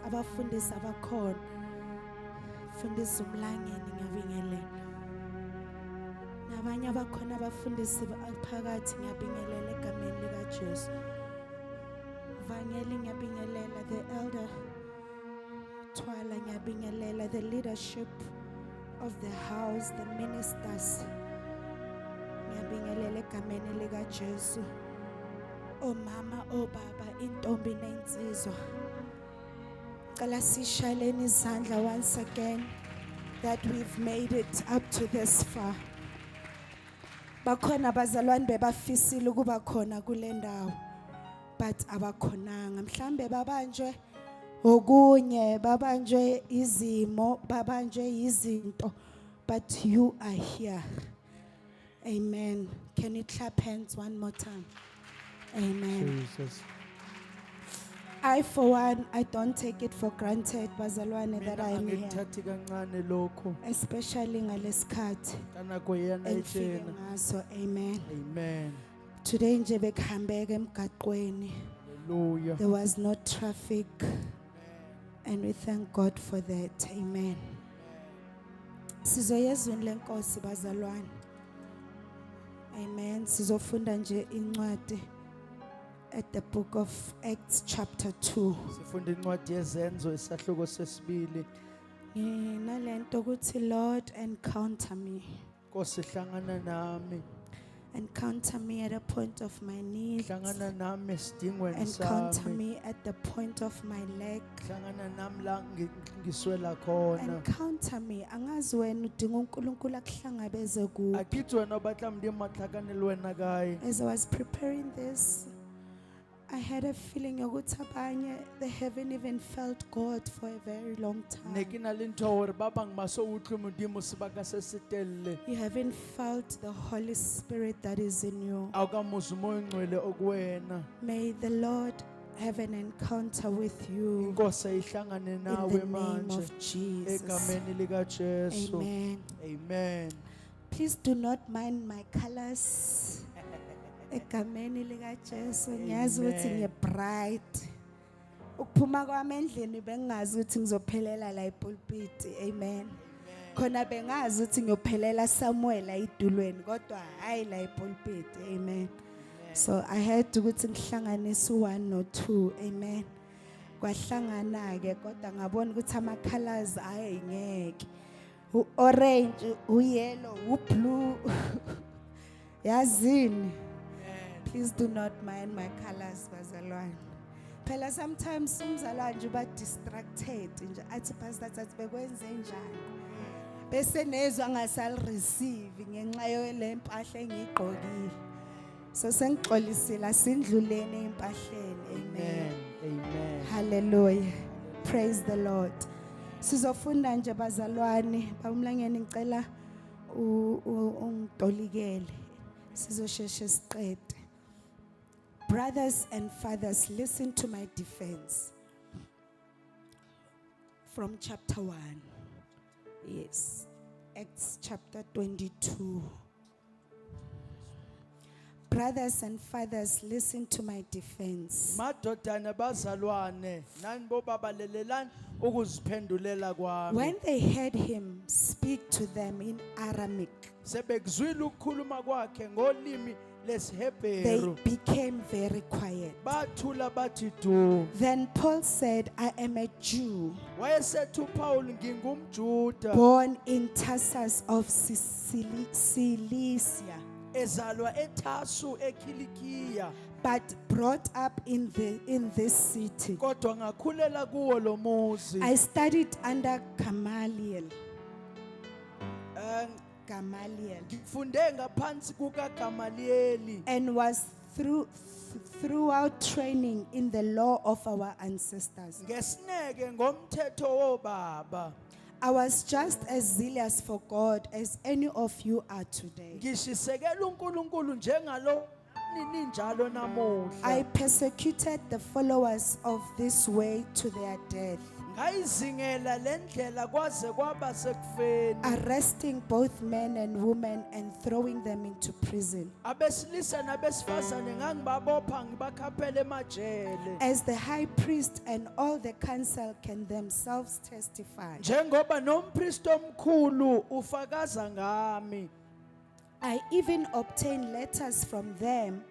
abafundisi abakhona. Fundisi uMlangeni ngiyabingelela. Nabanye abakhona abafundisi phakathi ngiyabingelela egameni likaJesu. Vangeli ngiyabingelela, the elder Twala ngiyabingelela, the leadership of the house, the ministers. Ngiyabingelela egameni likaJesu. Omama, obaba, intombi nensizwa. Cela sishaleni izandla once again that we've made it up to this far. Bakhona abazalwane bebafisile ukuba khona kule ndawo, but abakhonanga. Mhlambe babanjwe okunye, babanjwe izimo, babanjwe izinto, but you are here. Amen. Can you clap hands one more time? Amen. Jesus. I, for one, I don't take it for granted, bazalwane, that I am here. Angithathi kancane lokho Especially ngalesikhathi kanako yena engifike etshena. ngaso. Amen. Amen. Today nje bekuhambeka emgaqweni. Hallelujah. There was no traffic. And we thank God for that. Amen. Sizoyezwini lenkosi bazalwane. Amen. Sizofunda nje incwadi at the book of Acts chapter 2. Sifunda incwadi yezenzo isahluko sesibili. Nalento ukuthi Lord encounter me. Nkosi hlangana nami. Encounter me at a point of my need. Hlangana nami esidingweni Encounter sami. me at the point of my leg. Hlangana nami la ngiswela khona. Encounter me. Angazi wena udinga uNkulunkulu akuhlangabeze kuwe. Akithi wena obatla mndi mahlakanelo wena kaye. As I was preparing this, I had a feeling yokuthi abanye they haven't even felt God for a very long time. Nekina linto hore ba bang maso utlwe modimo sebaka se setelle. You haven't felt the Holy Spirit that is in you. Awukamuzi umoya ongcwele okuwena. May the Lord have an encounter with you Inkosi ayihlangane in nawe the name manje of Jesus. egameni lika Jesu. Amen. Amen. Please do not mind my colors. Egameni lika Jesu ngiyazi ukuthi Amen. ngiye-bright. Ukuphuma kwami endlini bengazi ukuthi ngizophelela la epulpit. Amen. Khona bengazi ukuthi ngiyophelela Samuel ayidulweni kodwa hayi la epulpit. Amen. So I had ukuthi ngihlanganise u1 no2. Amen. Kwahlangana ke kodwa ngabona ukuthi ama colors ayengeke. U-orange, u-yellow, u-blue. Yazini. Please do not mind my colors bazalwane. Phela sometimes umzalwane nje uba distracted nje athi pastor athi bekwenze njani. Bese nezwe ngasal receive ngenxa yole mpahla engigqokile. So sengixolisile asindlulene empahleni. Amen. Amen. Hallelujah. Praise the Lord. Sizofunda nje bazalwane, bawumlangeni ngicela ungitolikele. Sizosheshe siqede. Brothers and fathers, listen to my defense. From chapter 1. Yes. Acts chapter 22. Brothers and fathers, listen to my defense. Madodana bazalwane nani bo babalelelani ukuziphendulela kwami. When they heard him speak to them in Aramaic, Sebekuzwile ukukhuluma kwakhe ngolimi they lesihebheru. became very quiet. Bathula bathi du. Then Paul said, I am a Jew, Wayesethu Paul ngingumJuda born in Tarsus of Cilicia, ezalwa eThasu eKilikiya but brought up in this city. kodwa ngakhulela kuwo lo muzi. I studied under Gamaliel. Ngifunde ngaphansi kukaGamaliyeli And was throughout training in the law of our ancestors. ngesineke ngomthetho wobaba. I was just as zealous for God as any of you are today. Ngishisekela uNkulunkulu njengalo ninjalo namuhla. I persecuted the followers of this way to their death. ngayizingela lendlela kwaze kwaba sekufeni. arresting both men and women and throwing them into prison. Abesilisa nabesifazane ngangibabopha ngibakhaphela emajele. As the high priest and all the council can themselves testify, Njengoba nompristi omkhulu ufakaza ngami. I even obtained letters from them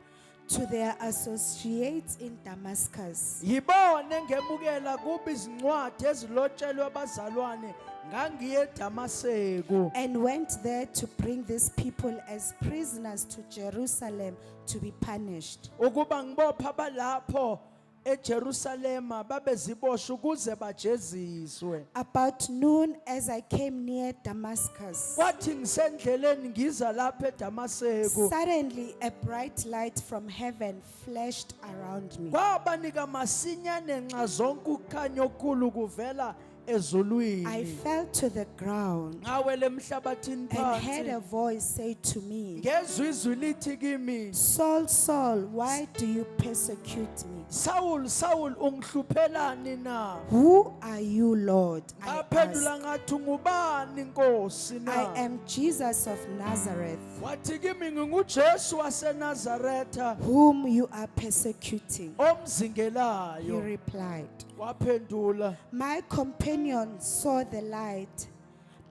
to their associates in Damascus. Yibone ngemukela kuba izincwadi ezilotshelwe abazalwane ngangiye eDamaseko. And went there to bring these people as prisoners to Jerusalem to be punished. Ukuba ngibopha balapho eJerusalema babezibosha ukuze bajeziswe. About noon, as I came near Damascus, Kwathi ngisendleleni ngiza lapha eDamaseko. suddenly a bright light from heaven flashed around me. Kwabanika masinyane nxa zonke ukukhanya okukhulu kuvela ezulwini. I fell to the ground Ngawela emhlabathini and heard a phansi. voice say to me, Ngezwe izwi lithi kimi, Saul, Saul, why do you persecute me? Saul, Saul, ungihluphelani na? Who are you, Lord? I Ngaphendula asked. ngathi ngubani Nkosi na? I am Jesus of Nazareth, Wathi kimi nginguJesu waseNazaretha whom you are persecuting. He omzingelayo. replied. Waphendula, My companions saw the light,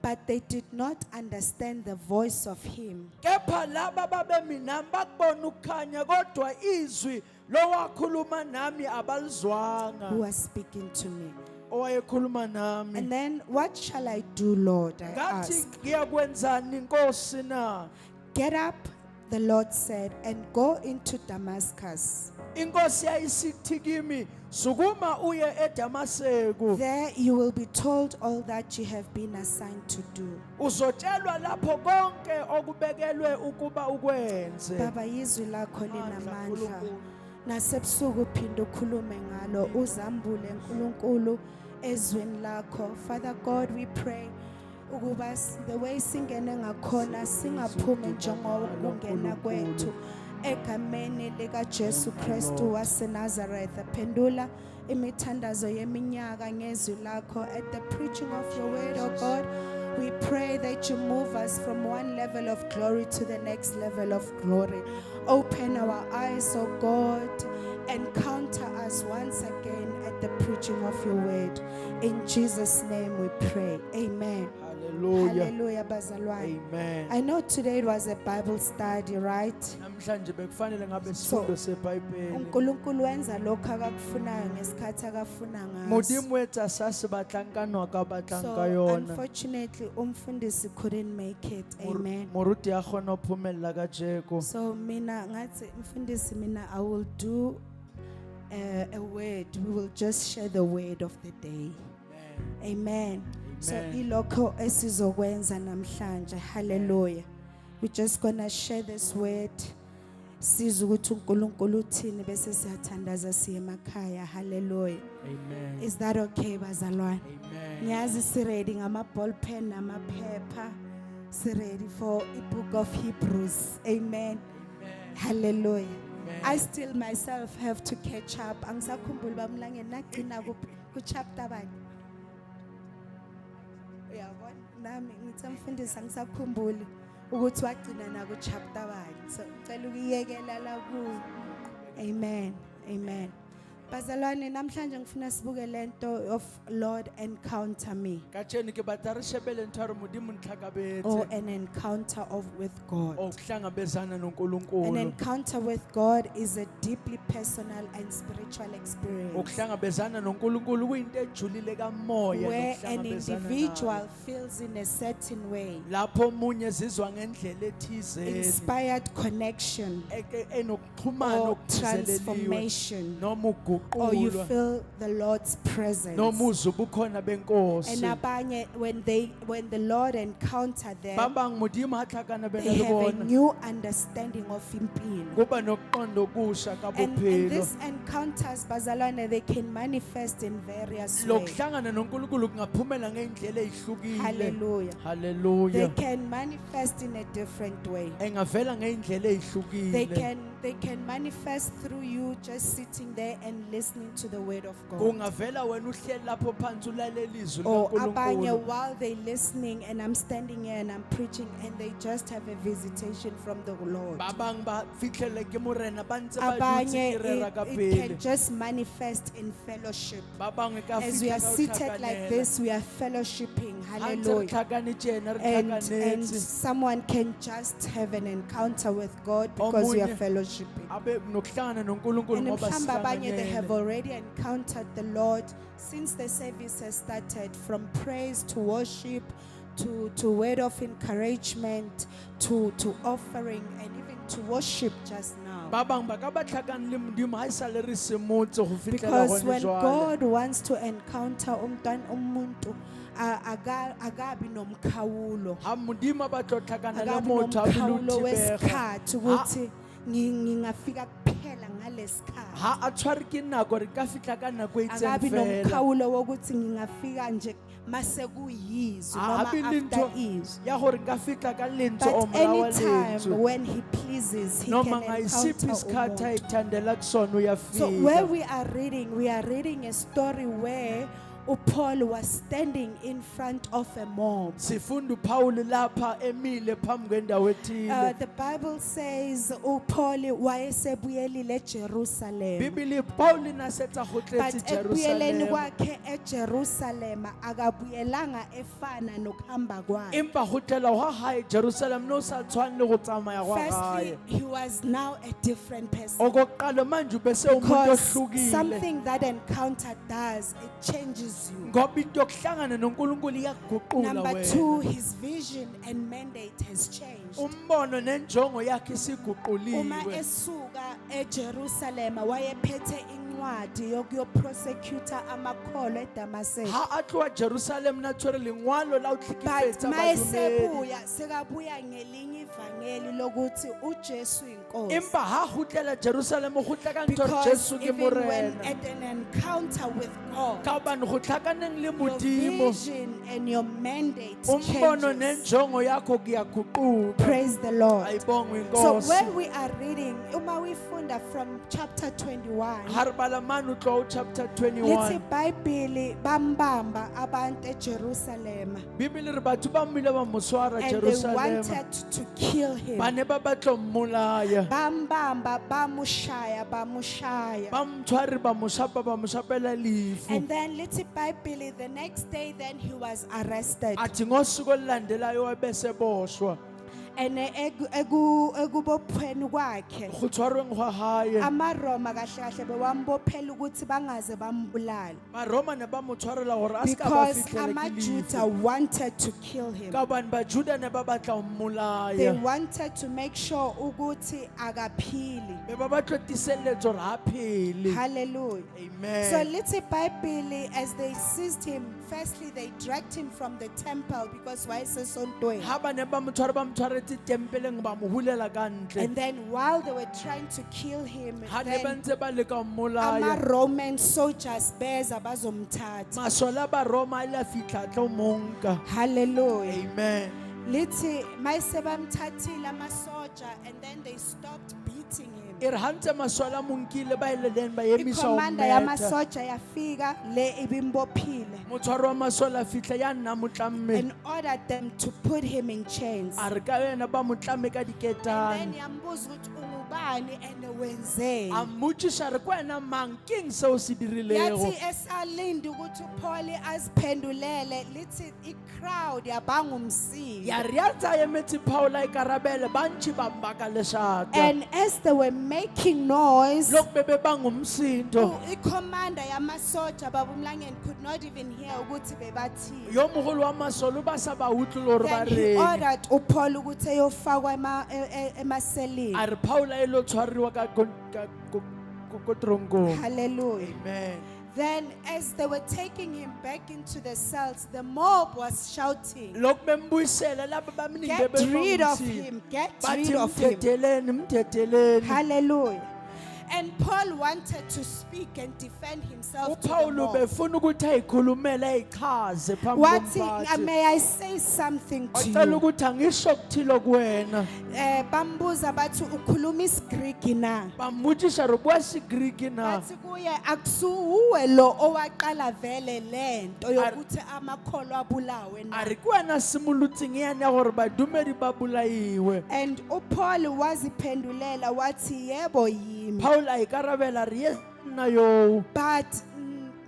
but they did not understand the voice of him. kepha laba babemi nami bakubona ukukhanya kodwa izwi lowakhuluma nami Who abalizwanga. was speaking to me. Owayekhuluma nami. And then, what shall I do, Lord? I Ngathi asked. ngiyakwenzani Nkosi na? Get up, the Lord said, and go into Damascus. Inkosi yayisithi kimi, sukuma uye eDamaseko. There you will be told all that you have been assigned to do. Uzotshelwa lapho konke okubekelwe ukuba ukwenze. Baba, izwi lakho Mandla linamandla. Nkulunkulu. Nasebusuku uphinda ukhulume ngalo, uzambule nkulunkulu ezweni lakho. Father God, we pray ukuba the way singene ngakhona singaphumi njengoba kungena kwethu egameni lika Jesu Kristu waseNazareth. Phendula imithandazo yeminyaka ngezwi lakho. At the preaching of your word, oh God, we pray that you move us from one level of glory to the next level of glory. Open our eyes, oh God, encounter us once again at the preaching of your word. In Jesus' name we pray. Amen. Hallelujah. Hallelujah, bazalwane. Amen. I know today it was a Bible study, right? Namhlanje bekufanele ngabe So, sifundo seBhayibheli. uNkulunkulu wenza lokho akakufunayo ngesikhathi akafuna ngaso. Modimo wethu asase batlankanwa ka So batlanka yona. unfortunately umfundisi couldn't make it. Amen. Moruti ya khona uphumelela kajeko. So mina ngathi mfundisi mina I will do a word. We will just share the word of the day. Amen. So Amen. ilokho esizokwenza namhlanje. Hallelujah. We're just going to share this word. Sizwe ukuthi uNkulunkulu uthini bese siyathandaza siye emakhaya. Hallelujah. Amen. Is that okay bazalwane? Amen. Ngiyazi si ready ngama ball pen namaphepha. Si ready for the book of Hebrews. Amen. Hallelujah. I still myself have to catch up. Angisakhumbuli bamlangeni nagcina ku chapter bani. Uyabona nami ngithi mfundisi angisakhumbuli ukuthi wagcina na ku chapter bani. So ngicela ukuyekela la ku. Amen. Amen. Bazalwane namhlanje ngifuna sibuke lento of Lord encounter me Katsheni ke batari shebele ntwaro modimo or ntlhakabetse. an encounter of with God. Okuhlangabezana An noNkulunkulu. encounter with God is a deeply personal and spiritual experience Okuhlangabezana noNkulunkulu kuyinto ejulile kamoya where an nokuhlangabezana individual naye. feels in a certain way, Lapho omunye zizwa ngendlela ethizeni inspired connection enokuxhumana or okuthizeleliwe transformation, noma or you uguqulwa feel the Lord's presence. noma uzwe ubukhona benkosi. And abanye, when the Lord encounter them, Baba ngimudimo hatlakana bena they le have a bona. new understanding of impilo. Kuba nokuqonda okusha And kabophelo. these encounters, bazalwane, they can manifest in various ways. Lokuhlangana noNkulunkulu kungaphumela ngeindlela ezihlukile. Hallelujah. They Hallelujah. can manifest in a different way. Engavela ngeindlela They ezihlukile. they can manifest through you just sitting there and listening to the word of God. kungavela wena uhleli lapho phansi ulalela izwi Or abanye likaNkulunkulu. while they listening and I'm standing here and I'm preaching and they just have a visitation from the Lord. ba bang ba fitlhele ke morena ba ntse ba dutse Abanye ke rera ka it can pele. just manifest in fellowship. Ba bangwe ka As we are fitlhela o seated like tlhakanela. this, we are fellowshipping. Ha ntse re Hallelujah. tlhakane tjena, re And tlhakanetse. someone can just have an encounter with God because we are Omunye fellowshipping. abe nokuhlangana noNkulunkulu And ngoba mhlawumbe abanye, they have sihlanganyele. already encountered the Lord since the service has started, from praise to worship to word of encouragement to offering and even to worship just now. Ba bang ba ka ba tlhakane le Modimo ha esale re semotse go fitlhela Because gone when jwale. God wants to encounter umuntu agabi nomkhawulo, Ha Modimo ba tlo tlhakana le akabi motho a nomkhawulo bolutibega. wesikhathi ukuthi ngingafika kuphela ngalesikhathi. Ha a tshware ke nako re ka fitla ka nako e itseng Akabi fela. nomkhawulo wokuthi ngingafika nje mase kuyizwi Ha noma be le after ntho izwi. ya gore ka fitla ka lentswe o But morawa anytime lentswe. when he pleases, he Noma can ngayisiphi encounter isikhathi umuntu. ayithandela kusona So where uyafika. we are reading a story where Paul was standing in front of a mob. Sifunda uPaul lapha emile phambi kwendawo ethile. The Bible says Paul wayesebuyelile eJerusalem. Bibili Paul nasetsa go But tletse ekubuyeleni Jerusalem. kwakhe eJerusalem akabuyelanga efana nokuhamba kwakhe. Empa go tlela go hae Jerusalem no sa tshwane le go tsamaya go Firstly, hae. he was now a different person. Okokuqala manje bese umuntu Because ohlukile. something that encounter does, it changes you. Ngoba into yokuhlangana noNkulunkulu iyakuguqula Number wena. two, his vision and mandate has changed. Umbono nenjongo yakhe Uma isiguquliwe. esuka eJerusalem wayephethe incwadi yokuyoprosecutor amakholo eDamascus. Ha a tloa Jerusalem na tshwere lengwalo la o But tlhekefetsa badumedi. mayesebuya sekabuya ngelinye ivangeli lokuthi uJesu inkosi. Empa ha gutlela Jerusalem go tla ka ntho Because Jesu ke even when morena. at an encounter with God, Ka bana go tlhakaneng le your Modimo. vision and your mandate Umbono changes. nenjongo yakho kuyaguquka. Praise the Lord. Ayibongwe So inkosi. where we are reading, uma wifunda from chapter 21, Ha re bala mane o tloa chapter lithi 21. iBhayibheli bambamba abantu eJerusalem Bibele re batho ba mmile ba mo swara and they Jerusalem. wanted to kill him. Ba ne ba batla mmolaya. Bambamba bamushaya. Ba mtshware ba mo shapa ba mo shapela lefu. And then lithi iBhayibheli the next day then he was arrested. Athi ngosuku olulandelayo wabese boshwa. And ekubophweni kwakhe Go tshwarweng gwa hae. amaRoma kahle kahle bewambophela ukuthi bangaze bambulala. Ba Roma ne ba mo tshwarela gore a se ka ba Because fitlhele ke amaJuda lefu. wanted to kill him. Ka bane ba Juda ne ba batla ho They mmolaya. wanted to make sure ukuthi akaphili. Be ba batla tiseletso gore ha phele. Hallelujah. Amen. So little Bible, as they seized him, firstly they dragged him from the temple because why is so Ha ba ne ba mo tshwaretse tempeleng ba mo hulela ka ntle. and then while they were trying to kill him, Ha ne ba then ntse ba leka ho mmolaya. Roman soldiers beza bazomthatha. Masola ba Roma ile a fitla tlo monka. Hallelujah. Amen. Lithi mayise bamthathile amasoja and then they stopped beating him. E re ha ntse masola monkile ba ile then ba emisa ho Ikomanda meta. yamasoja yafika le ibimbophile Motshwaro wa masola fitla ya nna motlamme. and ordered them to put him in chains. A re ka yena ba motlame ka And then diketane. yambuza ukuthi ungubani and wenzeni. A mmutsisa re kwena mang keng seo se dirilego. Yathi esalinde ukuthi uPaul aziphendulele lithi i-crowd yabanga umsiki. Ya re ya tsaya metsi Paula e karabele ba ntši ba mbaka lešata. And as they were making noise, Lok bebe bang umsindo. ikomanda yamasoja babumlangeni could not even hear ukuthi bebathini. Yo mogolo wa masolo ba sa ba utlwe gore ba Then he reng. ordered uPaul ukuthi eyofakwa emaseleni. A re Paula e lo tshwariwa ka tronkong. Hallelujah. Amen. Then as they were taking him back into the cells, the mob was shouting, Lok bembuyisela laba ba mningi "Get bebe rid of bamsi. him, get Bathi rid of him." mthetheleni. Hallelujah. And Paul wanted to speak and defend himself to the uPawulu mob. befuna ukuthi ayikhulumele ayichaze phambi Wathi, komphakathi. may I say something to Wacela you? ukuthi angisho okuthile kuwena. Bambuza bathi ukhuluma isiGreek na? Bambutisha robwasi Greek na. Bathi kuye akusuwe lo owaqala vele lento yokuthi amakholwa abulawe na. Ari kuwena simulutsing yana ya gore badumedi ba bolaiwe. And uPaul waziphendulela wathi yebo yimi. Paul ayikarabela re yes na yo. But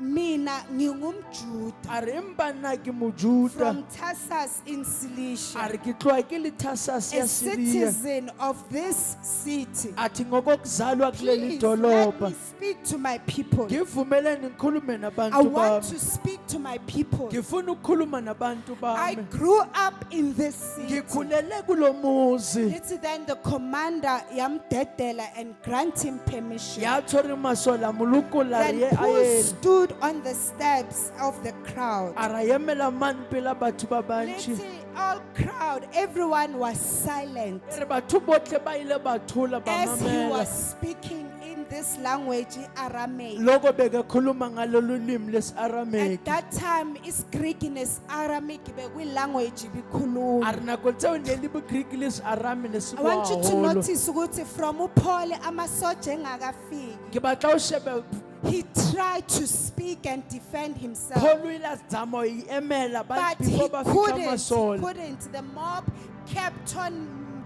mina ngingumJuda Ari empa nna ke mojuda. from Tarsus in Cilicia, Ari ke tloa ke le Tarsus ya a Syria. citizen of this city. Athi ngokokuzalwa kuleli Please let dolobha. me speak to my people. Ngivumeleni ngikhulume I nabantu want bami. to speak to my people. Ngifuna ukukhuluma nabantu I bami. grew up in this city. Ngikhulele kulomuzi. It's then the commander yamdedela and grant him permission. Ya tshwere masola molukula Then re Paul aye. stood on the steps of the crowd. Ara yemela man pela batho ba bantši. Let's see, all crowd, everyone was silent Re batho botlhe ba ile ba thola ba as he mamela. was speaking in this language, Aramaic. Loko beke khuluma ngalolu limi At lesi-Aramaic. that time, is Greek and Aramaic language bikhuluma. Ari nako tseo ne le bo-Greek le se-Arami ne se I want you to bohaholo. notice ukuthi from uPaul amasoja engakafiki, Ke batla o shebe he tried to speak and defend himself. Paul o ile a zama ho emela But he before ba fitlha masola. couldn't. The mob kept on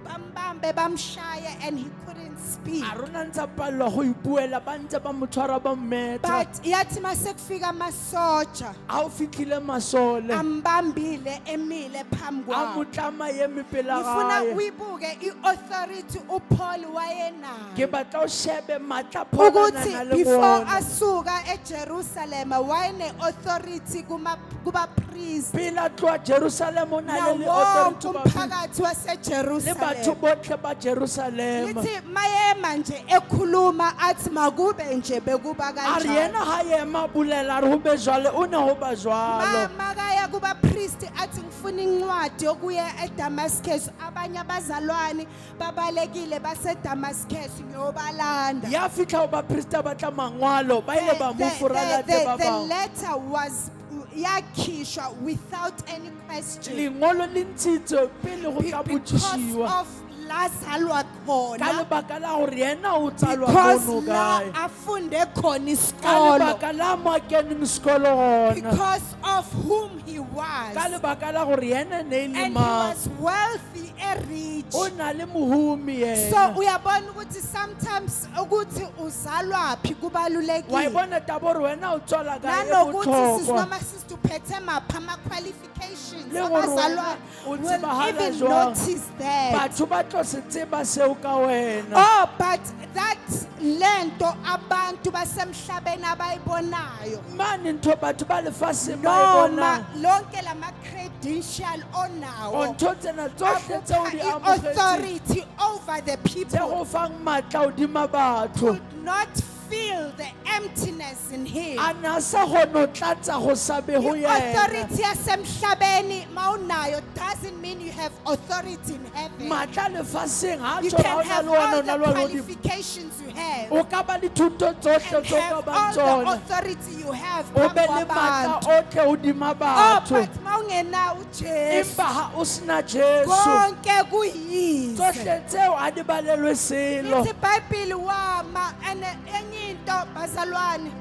bambambe bamshaya and he couldn't speak. A rona ntse a palelwa go ipuela ba ntse ba mo tshwara ba mmetha. But yathi masekufika amasoja Ha o fitlhile masole ambambile emile phambi a mo kwabo. tlama eme pela Ngifuna gae. uyibuke iauthority uPaul wayenayo. Ke batla o shebe matla Paul a Ukuthi nang le before wona. asuka eJerusalem wayene authority kuba priest. Pele a tloha Jerusalem o na Nawo le authority wonke ba umphakathi le waseJerusalem. batho botlhe ba Jerusalem. Lithi mayema nje ekhuluma athi makube nje bekuba A re kanjalo. yena ha ema a bolela a re ho be jwale o ne ho ba jwalo. Makaya kuba priest athi ngifuna incwadi yokuya eDamascus, abanye abazalwane babalekile baseDamascus ngiyobalanda. Ya fihla ho baprista ba tla mangwalo ba ile ba mo furalate ba The bang. letter was yakhishwa without any question Lengolo le ntshitswe pele go tla because botshishiwa. of lazalwa Ka khona, lebaka la gore yena o tsalwa because mono la kae. afunde khona Ka isikolo, lebaka la mo a keneng sekolo gona. because of whom he Ka was, lebaka la gore yena ne e le and he mang. was wealthy and rich. O na le mohumi So yena. uyabona ukuthi sometimes ukuthi uzalwa phi Wa kubalulekile, ibona taba gore wena o tswala kae e nanokuthi botlhokwa. sisinoma sisituphethe maphi ama-qualifications Le gore abazalwane wena o will tsebahala even jwang. notice that. Batho ba tlo se tseba seo ka wena. Oh, but that lento abantu basemhlabeni abayibonayo, Mane ntho batho ba lefatsheng ba e noma bonang. lonke lama credential O onawo ntho tsena tsohle tseo akupha di amogetseng i-authority over the tse people go fang matla hodima batho. could not fill the emptiness in him. A ne a sa kgone ho tlatsa go sa be ho yena. I-authority yasemhlabeni mawunayo doesn't mean you have authority in heaven. Matla lefatsheng ha You tjho can ha o na have le wena all o the na le wena hodimo. qualifications you have O ka ba le thuto tsohle and tseo ka have bang all the tsona. authority you have O be phambi le matla kwabantu. ohle hodima Oh, batho. but mawungenawo uJesu Empa ha o sena Jesu, konke kuyize. tsohle tseo ha di balelwe selo. Lithi iBhayibheli wama and enye into bazalwane,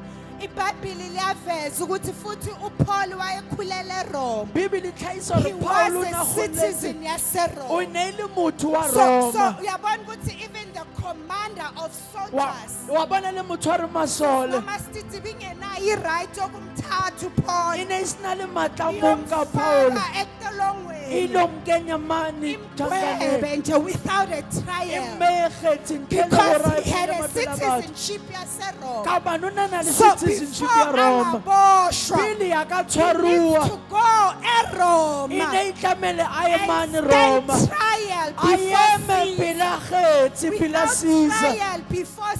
iBhayibheli liyaveza ukuthi futhi uPaul wayekhulele Rome. Bibele e tlhahisa He hore Paulo was o ne a a kgolletse. citizen O yaseRome. ne e le motho wa So Roma. uyabona ukuthi even the commander of soldiers Wa bona le motshwari masole. noma sithi bingenayo i-right yokumthatha uPaul E ne e sena le matla a mong ka Paulo. iyomfaka E entolongweni ile ho mo kenya mane tjhankaneng. imgwebe nje without a trial, Mme e kgetse ntle le because hore a he had phele a maphelo a batho. citizenship yaseRome. Ka hobane o ne a na le So citizenship before ya Roma. angaboshwa, Pele a ka he needs tshwaruwa, to go e eRoma ne e tlamehile a ye and mane stand Roma. trial A eme before pele a kgetse, pele a without Caesar. trial before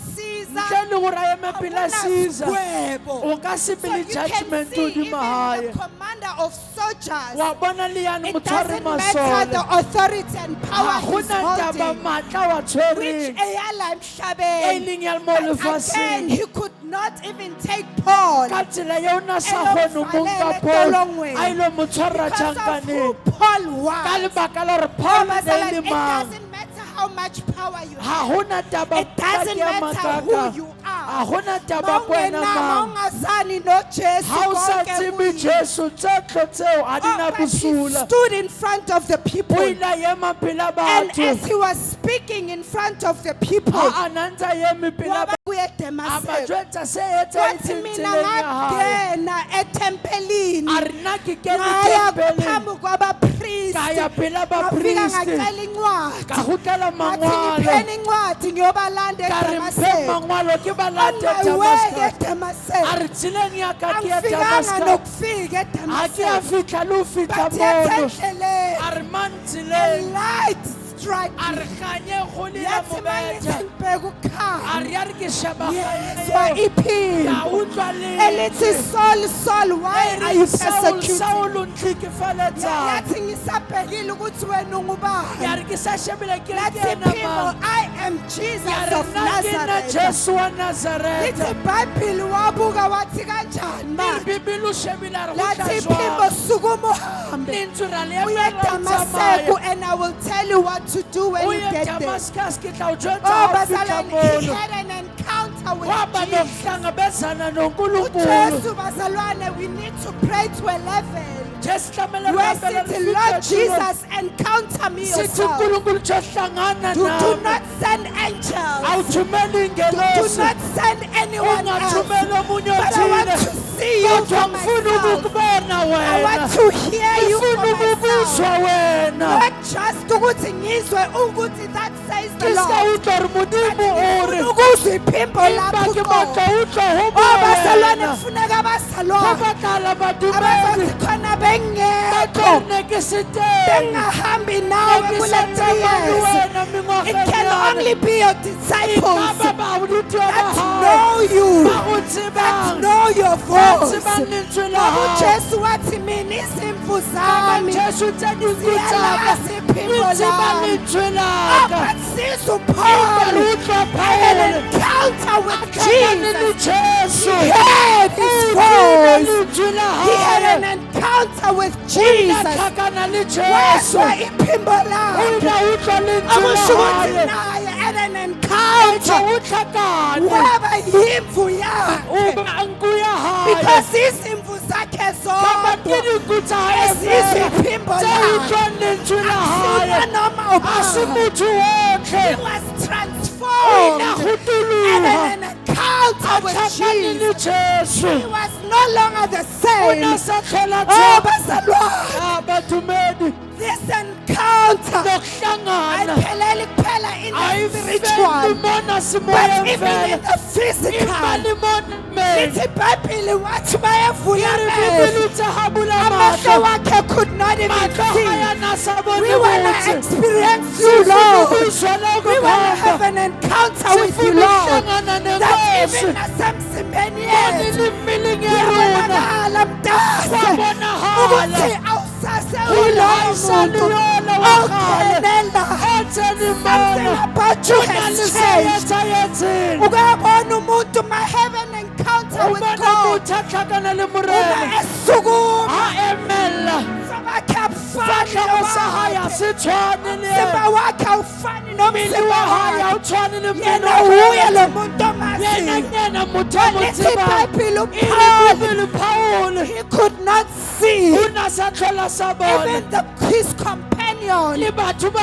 siza ntle le gore a eme pele a Caesar awunasigwebo. o ka se be So le you can judgment see even hodima hae the commander of soldiers, wa bona le yane it motshware doesn't matter masole the authority and ga power he's gona taba holding, maatla wa which tshwereng eyala e emhlabeni. leng ya mo But again, lefaseng he could not even take Paul ka tsela ye o na sa Elo kgone mo nka mvalele Paul tolongweni. a ile mo tshwarra because of who tjhankaneng Paul ka was. lebaka la gore Oh, Paul but ne e le it mang doesn't matter how much power you ga have. gona taba It doesn't ya matter makaka who you ga are. gona taba ko wena mang Maungazani no Jesu ga o sa konke tsebe kuyini. Jesu tsetlo tseo a di Oh, na but he bosula stood in front of the people. o ile a ema pela And batho as he was speaking in front of the people, ga a na ntse a eme pela waba kuye a ba Damascus. jwetsa se Wathi etsahetseng mina tseleng ya hae ngangena ethempelini a re nna ke kene ngaya tempeleng phambi kwabapristi ka ya pela ngafika bapristi ngacela incwadi ka gotlela ngathi mangwalo ngipheni incwadi ngiyobalanda ka re mphe eDamascus. mangwalo ke ba On late my way Damascus eDamascus a re tseleng ya ka ke ya angifikanga Damascus nokufika ga ke ya eDamascus fitlha le o fitlha but yet mono endleleni a re man a tseleng light strike a re kganye go le ya yathi mobetha mangithi ngibheka a ukhaya re ya re ke sheba yezwa ka iphimbo utlwa elithi lentswe Saul, Saul, why are you persecuting? Saul ntlhekefaletsang yathi ngisabhekile ukuthi wena ungubani ya re ke sa shebile ke re lathi ke ena phimbo mang I am Jesus ya re of nna ke nna Nazareth. Jesu wa Nazareta lithi ibhayibhili wabuka wathi kanjani ma bibele o shebile a re go lathi tla phimbo jwang sukuma uhambe lentswe ra le uye emela Damascus tsamaya and I will tell you what to do when o you ye get there. Damascus ke tla o jwetsa Oh, ga o fitlha bazalwane, he mono had an encounter with waba Jesus. nokuhlangabezana nonkulunkulu Jesu bazalwane, we need to pray to a level Jesu tlamele re where rapele re sithi, fihle Lord tulong. Jesus, encounter me sithi yourself. unkulunkulu tsho hlangana Do nami not send angels. awuthumeli Do ingelosi not send anyone else. ungathumeli omunye But I want othile to see you kodwa for ngifuna myself. ukukubona I wena want to hear you for ngifuna ukukuzwa myself. wena Not just ukuthi ngizwe ukuthi that says the ke ska Lord. utlwa re modimo o re Ngifuna ukuzwa iphimbo empa lakho ke uqobo. batla utlwa ho Oh, bazalwane wena kufuneka go bazalwane batala badumedi abazothi khona bengekho batlone ke seteng bengahambi nawe ke kule sa 3 tsamaya le years. wena It mengwageng can yana. only be your disciples Ekaba barutwa ba that hao know you, ba o that tsebang know your ba voice. tsebang lentswe la Ngoba hao uJesu wathi mina izimvu Kaba zami Jesu tse dinku tsaka ziyalazi iphimbo di tseba lami. lentswe Oh, laka but sizu empa Paul re utlwa had an Paul encounter with tlhakane le Jesus. Jesu He heard his o voice. lentswe la He had hae an encounter with o Jesus. tlhakana le Jesu Wezwa iphimbo o lakhe. utlwa lentswe la Akusho ukuthi hae naye had an etsa encounter. o tlhakane Waba yimvu yakhe. uba nku ya hae Because izimvu zakhe kapa ke zodwa dinku tsa hae ezizwa fela iphimbo tse lakhe. utlwang lentswe la Akusona hae noma a se ubani. motho He otlhe was o ile transformed go and tologa had an encounter with tlhakane le Jesus. Jesu He was no longer the o ne same. sa tlhola Oh, tse bazalwane, bathumedi this encounter nokuhlangana ayipheleli kuphela in the ayifeli spiritual, mona but semoyeng even in fela the physical. imali mona mmele Lithi iBhayibhile wathi bayavula ke re amehlo, bibele tse habula amehlo mahlo wakhe could not even mahlo see. a yana sa bone We want to botse experience you, Lord. sifuna ukuzwa We want to lokukhamba have an encounter with you, sifuna Lord. ukuhlangana That nenkosi even nasemzimbeni bone yethu le mmeleng ya rona kuyabonakala mntase kwabonakala ukuthi awusase gore ha ulowo esale muntu yona wa kgale awukenela. etsene Something mona about you o na has le se changed. etsahetseng Ukuyabona umuntu ma have an encounter o with bona God. motho a tlhakana le Uma morena esukuma a emella wakhe awufani fatlhego sa hae a nowakhe. se tshwane le Umzimba wakhe awufani mmele nomzimba wa hae a wakhe. o tshwane le mmele Yena wa uye hae. lo muntu yena omaziyo. nyena motho a mo Lithi tsebang iBhayibhile e uPaul, le bibele Paul he could not see o na sa tlhola sa bone even his companion. le batho ba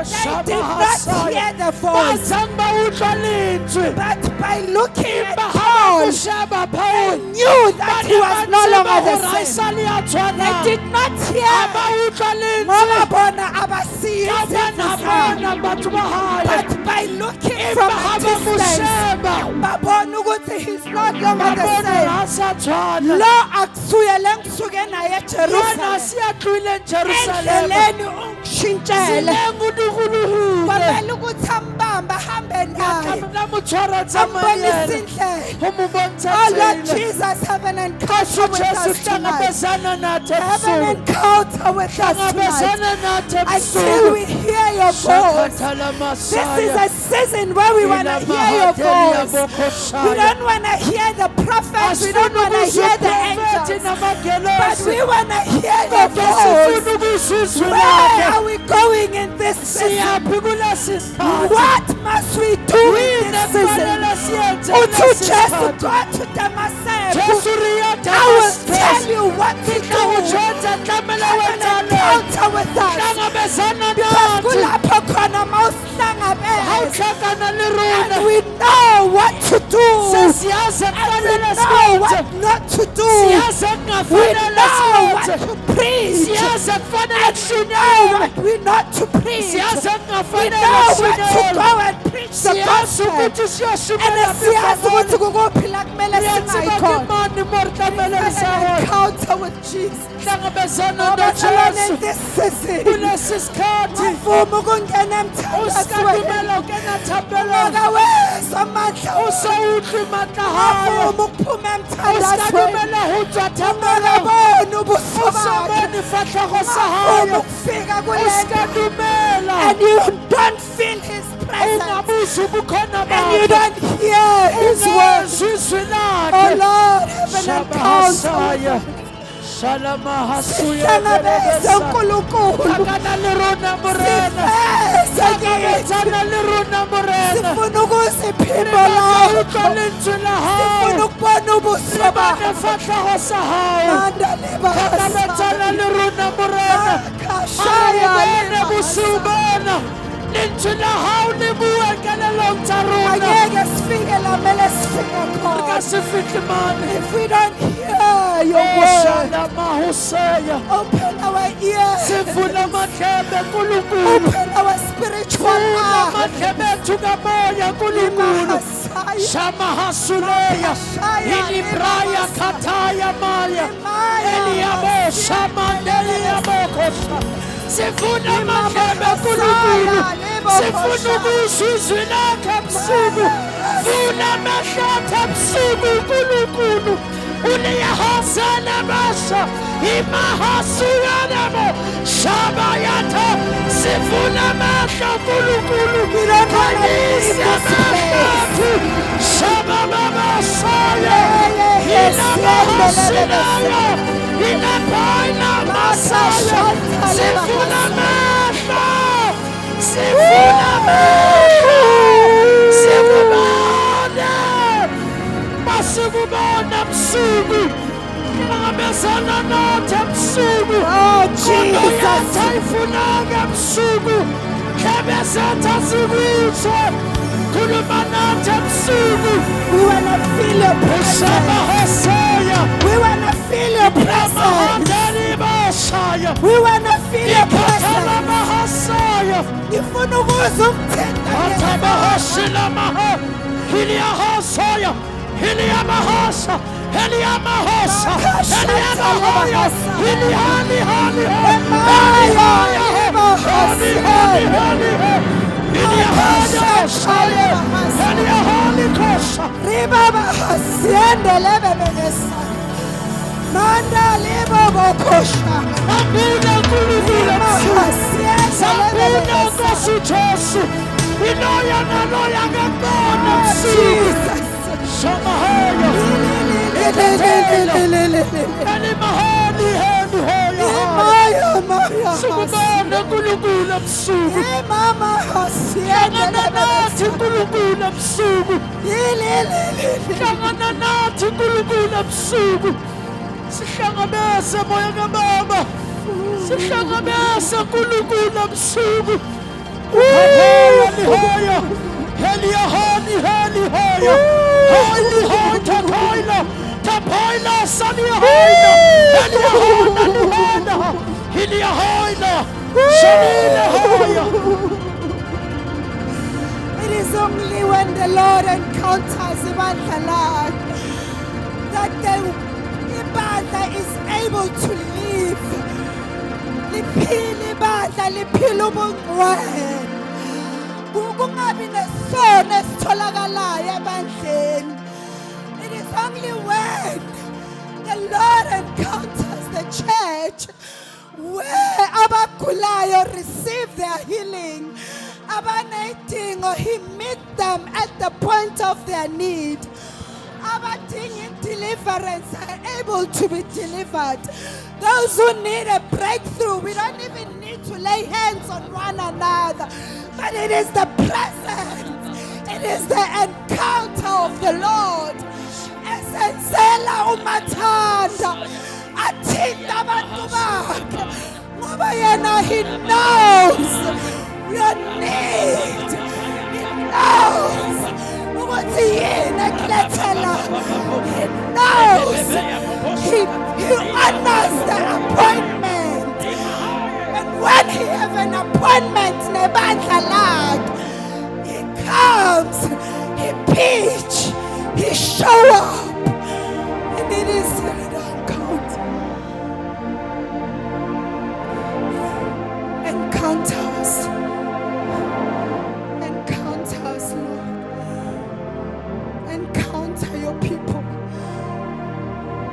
They did not hear the ba voice, sang ba utlwa lentswe but by looking at empa ha ba Paul, mo sheba they Paul knew that he was no longer the same. sale a They tshwana did not a hear ba utlwa lentswe ngoba bona abasiyo ka bona izimvu zabo. bona batho ba hae But by looking empa from ha a ba mo distance, sheba babona ukuthi he's no ba longer the bona same. ha sa tshwana Lo akusuye lengisuke naye yona eJerusalem. si a tloileng Jerusalema Endleleni ungishintshele. tseleng o dikolohile Kumele ukuthi ambambe ahambe naye. namutshwara Ambonise indlela. Oh Lord umubontsatsile Jesus, have an encounter with Jesu us tonight. hlangabezana nathi Have an ebusuku encounter with us tonight. hlangabezana nathi Until we ebusuku hear your voice. Shakatala This is Masaya a season where we want to hear your voice. We don't want to hear the prophets. We don't want to hear the angels. But we want to hear your voice. Where are we going in this season? What must we do in this season? Uthi Jesu go to Damascus. I will tell you what to do. Have an encounter with us. Because kulapho khona mawuhlangabeza. And we know what to do. And we know what not to do. We know what to preach. And we know what we not to preach. We know where to go and preach the gospel. And siyazi ukuthi kukuphi la kumele singayikhona. An encounter with Jesus. Ngoba in this season, uvuma ukungena emthandazweni. Ungakawezwa amandla uvuma ukuphuma emthandazweni. Ungakaboni ubuso bakhe. Uvuma ukufika kule. And you don't feel his presence. And you don't hear his words. Oh Lord, have an encounter. Sihlangabeze uNkulunkulu. Sifuna ukuziphimbo lakho. Sifuna ukubona ubuso bakho. Manda leba angeke sifike la mele sifike khona. If we don't hear your word, open our ears, open our spiritual eyes. Shamahasuleya, Ilibraya Kataya Maya, Eliabo Shamandelia Bokosha, Sifuna Makebe Kulukulu, Sifuna Busuzina Kapsugu, Funa Mashata Psugu Kulukulu, Ulia Hasana Basha, Imahasuyanamo, Shabayata, Sifuna Masha Kulukulu, Kanisa Mashatu, Shababa Saya, Ilamahasinaya, Ilapaina Masaya, Sifuna Masha, Sifuna Masha, Sifuna Masubana Psugu, Mamesana Nata Psugu, Oh Jesus, Taifunaga Psugu, Kabesata Sugucha, Kulumanata Psugu, we want to feel your presence. Shabahasaya, We want to feel your presence. Mahandani Basaya, We want to feel your presence. Mahasaya, Ngifuna ukuzwa umthetho Atabahashila Maha, Hilia Hasaya, Hilia Mahasa, Hilia Mahasa, Hilia Mahaya, Hilia Hani Hani Hani Hani Hani Hani Hilia Hasaya, Hilia Hani Kosha, Ribaba hasiende lebe benesa. Manda lebo bokosha. Abuna Kulugula Hasiende lebe Sabuna benesa. Kasuchosu, Inoya Nanoya Gabona Su, Jesus. Shamahaya, Ani Mahani Hani Hoya, Maya. Sukubana Kulugula Psugu, Mama hasiende lebe Nananati benesa. Kulugula Psugu, Nananati Kulugula Psugu, Sihlangabeze moya kababa, Sihlangabeze Kulugula Psugu, Hoya, Helia Hani Hani Hoya, Holy Hoya Takoila, Tapoila Sania Hoya, Helia Hoya Luhana, Helia Hoya, Shanila Hoya. It is only when the Lord encounters Ibandla that the Ibandla is able to live. Liphile Ibandla, liphile ubungcwele. kungabi nesono esitholakalayo ebandleni. It is only when the Lord encounters the church where abagulayo receive their healing. Abanedingo, He meets them at the point of their need. Abadinga deliverance are able to be delivered. Those who need a breakthrough, we don't even need to lay hands on one another, but it is the presence, it is the encounter of the Lord. Esenzela umathanda athinta abantu bakhe ngoba yena He knows your need. He knows ukuthi yini ekulethela. He knows. He honors the appointment. And when He have an appointment nebandla lakhe, He comes, He preach, He show up. And it is an encounter. Encounters. Encounter us, Lord. Encounter your people.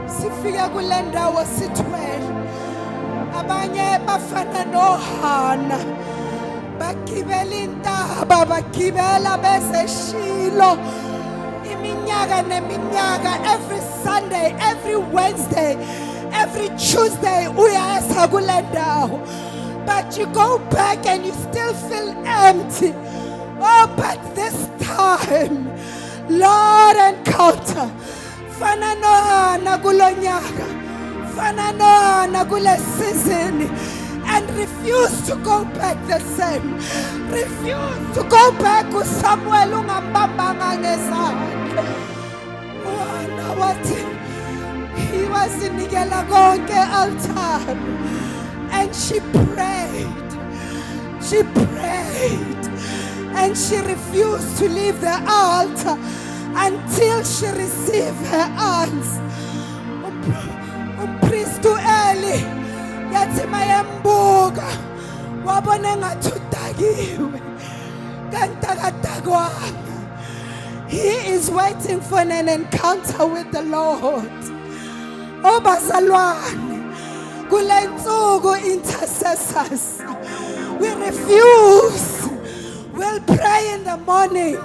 Sifika kule ndawo sithwele. Abanye bafana noHana. Bagibela intaba, bagibela beseshilo. Iminyaka neminyaka, every Sunday, every Wednesday, every Tuesday uyasa kule ndawo. But you go back and you still feel empty. Oh, but this time, Lord, encounter. Fana noHana kulonyaka. Fana noHana kule season. And refuse to go back the same. Refuse to go back to Samuel ungambambanga ngezandla. UHana wathi he was inikela konke altar. And she prayed. She prayed. And she refused to leave the altar until she received her answer. Umpristu Eli yathi mayembuka wabona ngathi udakiwe kanti akadakwanga. He is waiting for an encounter with the Lord. Oh bazalwane, kule nsuku intercessors, we refuse. We'll pray in the morning,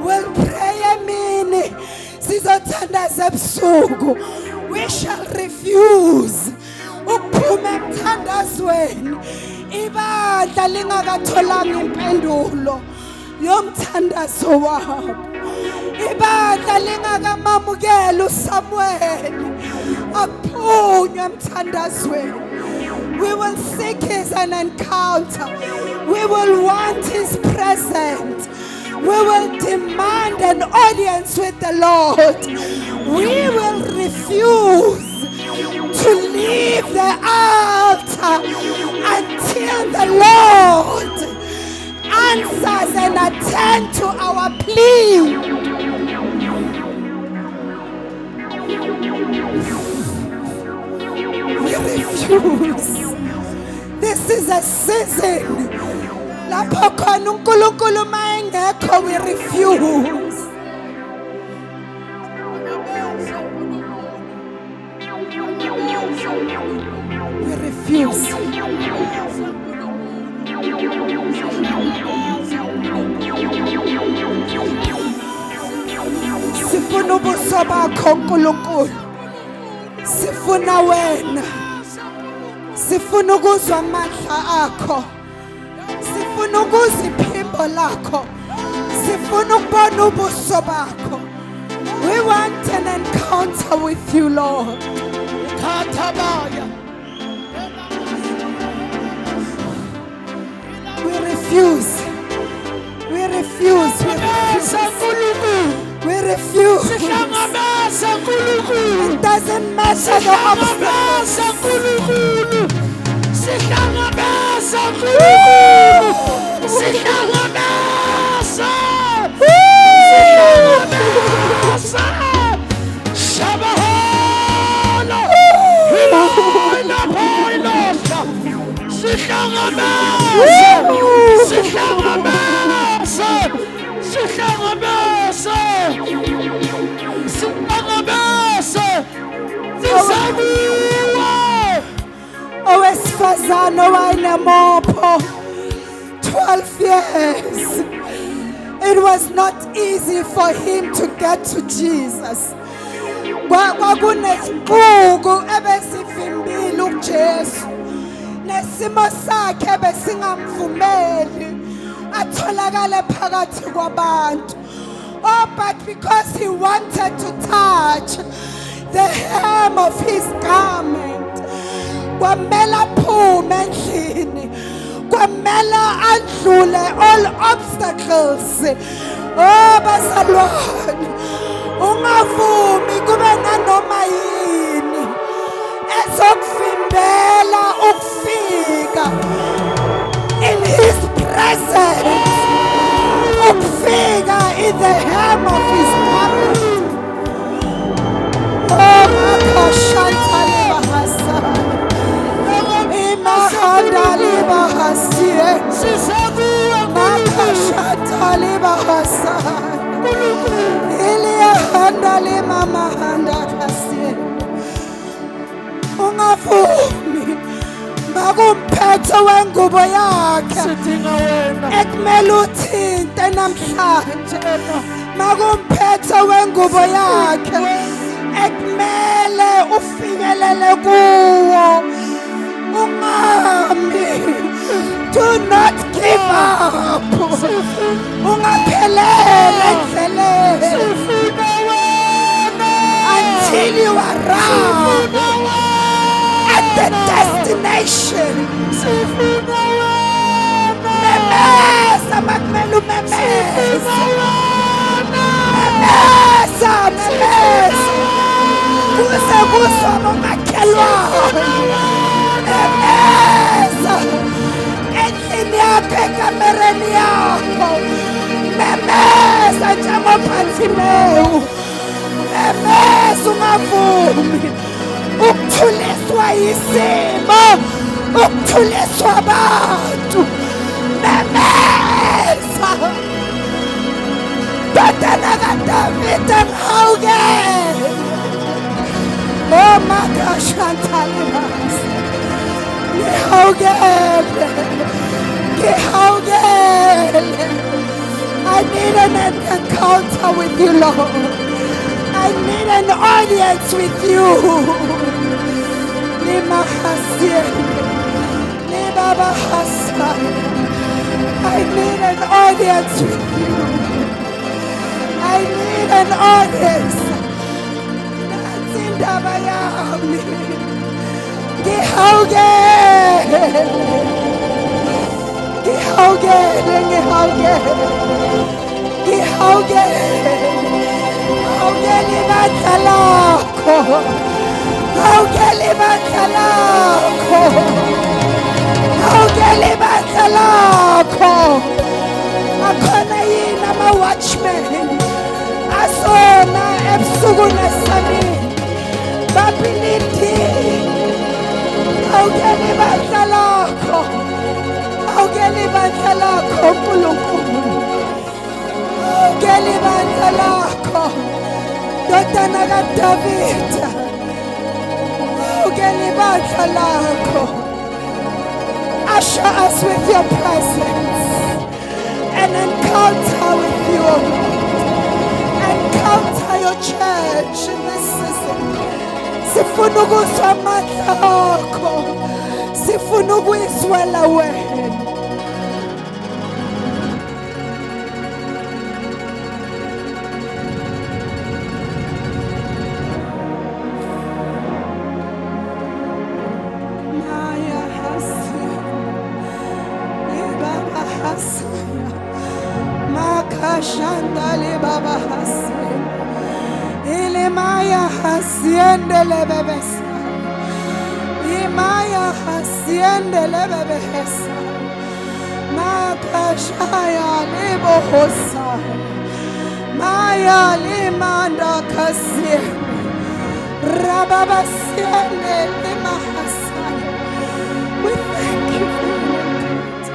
we'll pray emini, sizothandaza ebusuku. We shall refuse ukuphuma emthandazweni ibandla lingakatholanga impendulo yomthandazo wabo, ibandla lingakamamukela uSamuel aphunywe emthandazweni. We will seek His an encounter. We will want His presence. We will demand an audience with the Lord. We will refuse to leave the altar until the Lord answers and attends to our plea. We refuse. This is a season. Lapho khona uNkulunkulu mayengekho, we refuse. We refuse. Sifuna ubuso bakho uNkulunkulu. Sifuna wena. Sifuna ukuzwa amandla akho. Sifuna ukuzwa iphimbo lakho. Sifuna ukubona ubuso bakho. We want an encounter with you, Lord. We refuse. We refuse. We refuse. We refuse. It doesn't matter the obstacles. sihlangabese sizakuwa owesifazane owayenemopho 12 years. It was not easy for him to get to Jesus. Kwakunezinquku ebesivimbile uJesu nesimo sakhe besingamvumeli atholakale phakathi kwabantu. Oh, but because he wanted to touch the hem of his garment, kwamela aphume endlini, kwamela andlule all obstacles. Oh, bazalwane, ungavumi kube nanoma yini ezokuvimbela ukufika in his presence, ukufika in the hem of his garment. Oh, makashantale bahasana, imahandale bahasie, makashantale bahasana, iliyahandale mamahandakasie. Ungavumi makumphethe wengubo yakhe ekumele uthinte namhlanje, makumphethe wengubo yakhe ekumele ufinyelele kuwo. Ungami, do not give up, ungaphelele endleleni until you arrive at the destination. Memeza makumele umemeze, memeza, memeza kuze kuzwe abomakhelwane, memeza endlini yakho, ekamereni yakho, memeza njengophathimeyo, memeza. Ungavumi ukuthuliswa yisimo, ukuthuliswa abantu. Memeza Ndodana kaDavida, ngihawukele. Oh, makashantale basi, ngihawukele, ngihawukele. I need an encounter with you, Lord. I need an audience with you. Lima Hasien, Lima Bahasai. I need an audience with you. I need an audience. Natsindaba yami. Ngihawukele, ngihawukele, ngihawukele, ngihawukele. Hawukele ibandla lakho, hawukele ibandla lakho, hawukele ibandla lakho. Akhona yini ama-watchmen asona ebusuku nasemini bapilindile? Hawukele ibandla lakho, hawukele ibandla lakho Nkulunkulu, hawukele ibandla lakho Ndodana kaDavida, hawukele ibandla lakho. Usher us with your presence, an encounter with you, O Lord. Encounter your church in this season. Sifuna ukuzwa amandla akho, sifuna ukuyizwela wena. Makashandale baba hasen, ile maya hasiendele bebesa, imaya hasiendele bebesa, makashaya lebo hosa, maya limanda kasie, rababa siende lima hasaya. We thank you for your good.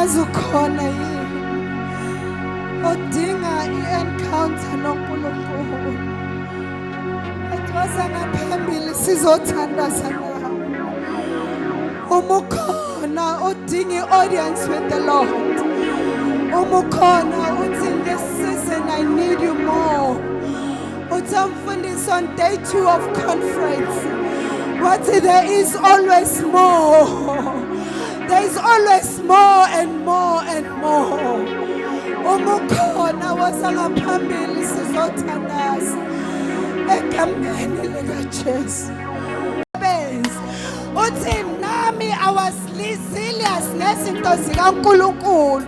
angazi ukhona yini odinga i-encounter noNkulunkulu. Ethosa ngaphambili sizothandaza nawe. Uma ukhona odinga i-audience with the Lord. Uma ukhona uthi in this season I need you more. Uthi amfundisi on day 2 of conference. What there is always more. There is always more and more and more. Uma ukhona wasangaphambili sizothandaza egameni likaJesu. Uthi nami I was zealous ngezinto zikaNkulunkulu.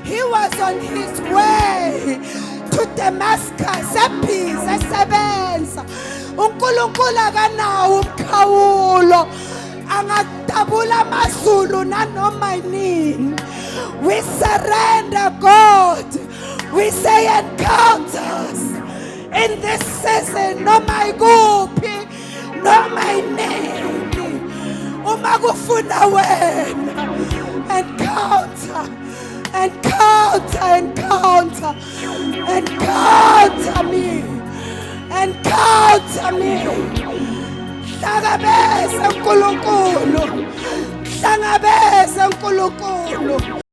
He was on his way to Damascus ebhizi esebenza. uNkulunkulu akanawo umkhawulo, angadabula amazulu nanoma yini. We surrender, God. We say encounters in this season, noma ikuphi noma inini. Uma kufuna wena, encounter, encounter, encounter, encounter me, encounter me. Hlangabeza uNkulunkulu, hlangabeza uNkulunkulu.